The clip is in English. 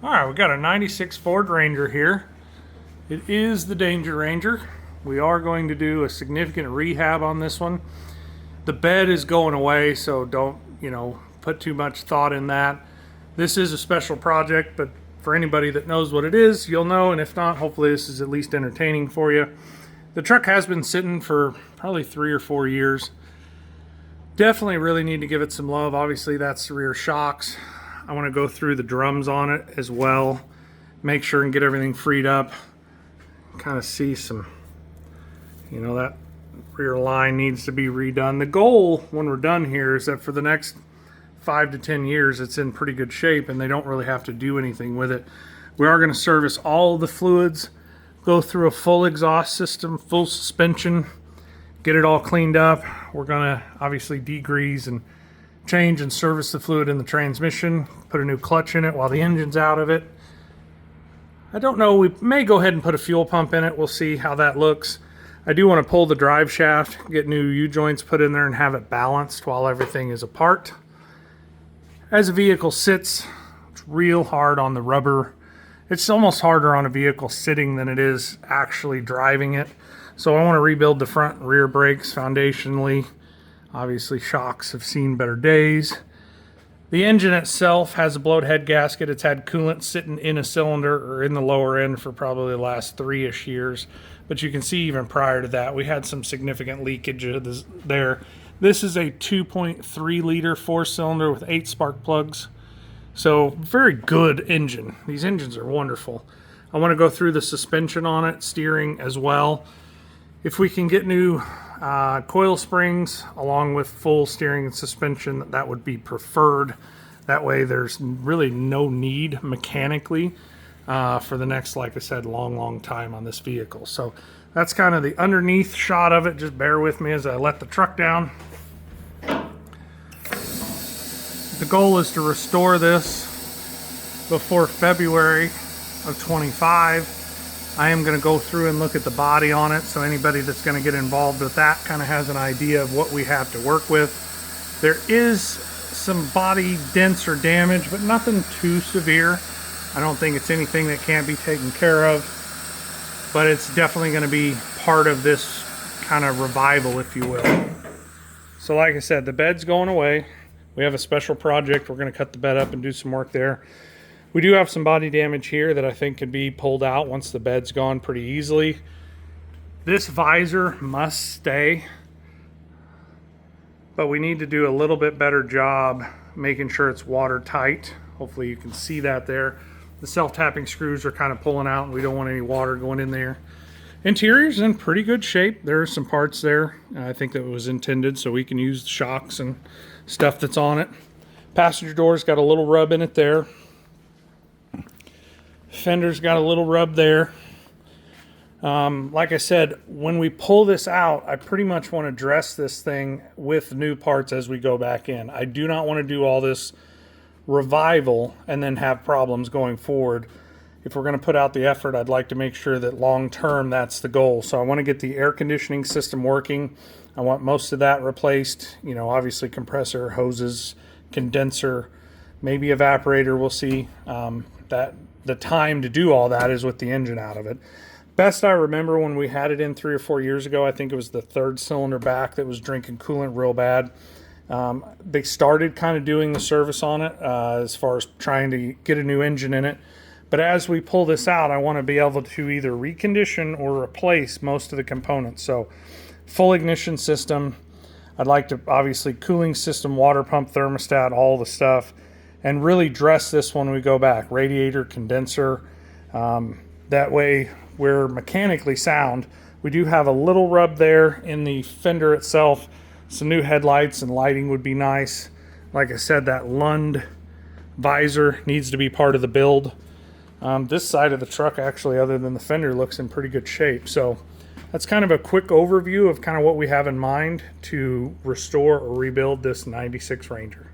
All right, we got a 96 Ford Ranger here. It is the Danger Ranger. We are going to do a significant rehab on this one. The bed is going away, so don't, put too much thought in that. This is a special project, but for anybody that knows what it is, you'll know, and if not, hopefully this is at least entertaining for you. The truck has been sitting for probably 3 or 4 years. Definitely really need to give it some love. Obviously, that's the rear shocks. I want to go through the drums on it as well, make sure and get everything freed up. Kind of see some, that rear line needs to be redone. The goal when we're done here is that for the next 5 to 10 years, it's in pretty good shape and they don't really have to do anything with it. We are going to service all the fluids, go through a full exhaust system, full suspension, get it all cleaned up. We're going to obviously degrease and change and service the fluid in the transmission, put a new clutch in it while the engine's out of it. I don't know, we may go ahead and put a fuel pump in it. We'll see how that looks. I do want to pull the drive shaft, get new U-joints put in there and have it balanced while everything is apart. As a vehicle sits, it's real hard on the rubber. It's almost harder on a vehicle sitting than it is actually driving it. So I want to rebuild the front and rear brakes foundationally. Obviously, shocks have seen better days. The engine itself has a blowed head gasket. It's had coolant sitting in a cylinder or in the lower end for probably the last 3-ish years. But you can see even prior to that, we had some significant leakage there. This is a 2.3 liter 4-cylinder with 8 spark plugs. So very good engine. These engines are wonderful. I want to go through the suspension on it, steering as well. If we can get new coil springs along with full steering and suspension, that would be preferred. That way there's really no need mechanically for the next, like I said, long time on this vehicle. So that's kind of the underneath shot of it. Just bear with me as I let the truck down. The goal is to restore this before February of 25. I am going to go through and look at the body on it, so anybody that's going to get involved with that kind of has an idea of what we have to work with. There is some body dents or damage, but nothing too severe. I don't think it's anything that can't be taken care of, but it's definitely going to be part of this kind of revival, if you will. So like I said, the bed's going away. We have a special project. We're going to cut the bed up and do some work there. We do have some body damage here that I think can be pulled out once the bed's gone pretty easily. This visor must stay, but we need to do a little bit better job making sure it's watertight. Hopefully you can see that there. The self-tapping screws are kind of pulling out and we don't want any water going in there. Interior's in pretty good shape. There are some parts there. I think that was intended so we can use the shocks and stuff that's on it. Passenger door's got a little rub in it there. Fender's got a little rub there. Like I said, when we pull this out, I pretty much want to dress this thing with new parts as we go back in. I do not want to do all this revival and then have problems going forward. If we're going to put out the effort, I'd like to make sure that long term that's the goal. So I want to get the air conditioning system working. I want most of that replaced. Obviously compressor, hoses, condenser, maybe evaporator. We'll see. That the time to do all that is with the engine out of it. Best I remember when we had it in 3 or 4 years ago, I think it was the 3rd cylinder back that was drinking coolant real bad. They started kind of doing the service on it as far as trying to get a new engine in it. But as we pull this out, I want to be able to either recondition or replace most of the components. So full ignition system. I'd like to obviously cooling system, water pump, thermostat, all the stuff. And really dress this when we go back. Radiator, condenser. That way we're mechanically sound. We do have a little rub there in the fender itself. Some new headlights and lighting would be nice. Like I said, that Lund visor needs to be part of the build. This side of the truck, actually, other than the fender, looks in pretty good shape. So that's kind of a quick overview of kind of what we have in mind to restore or rebuild this 96 Ranger.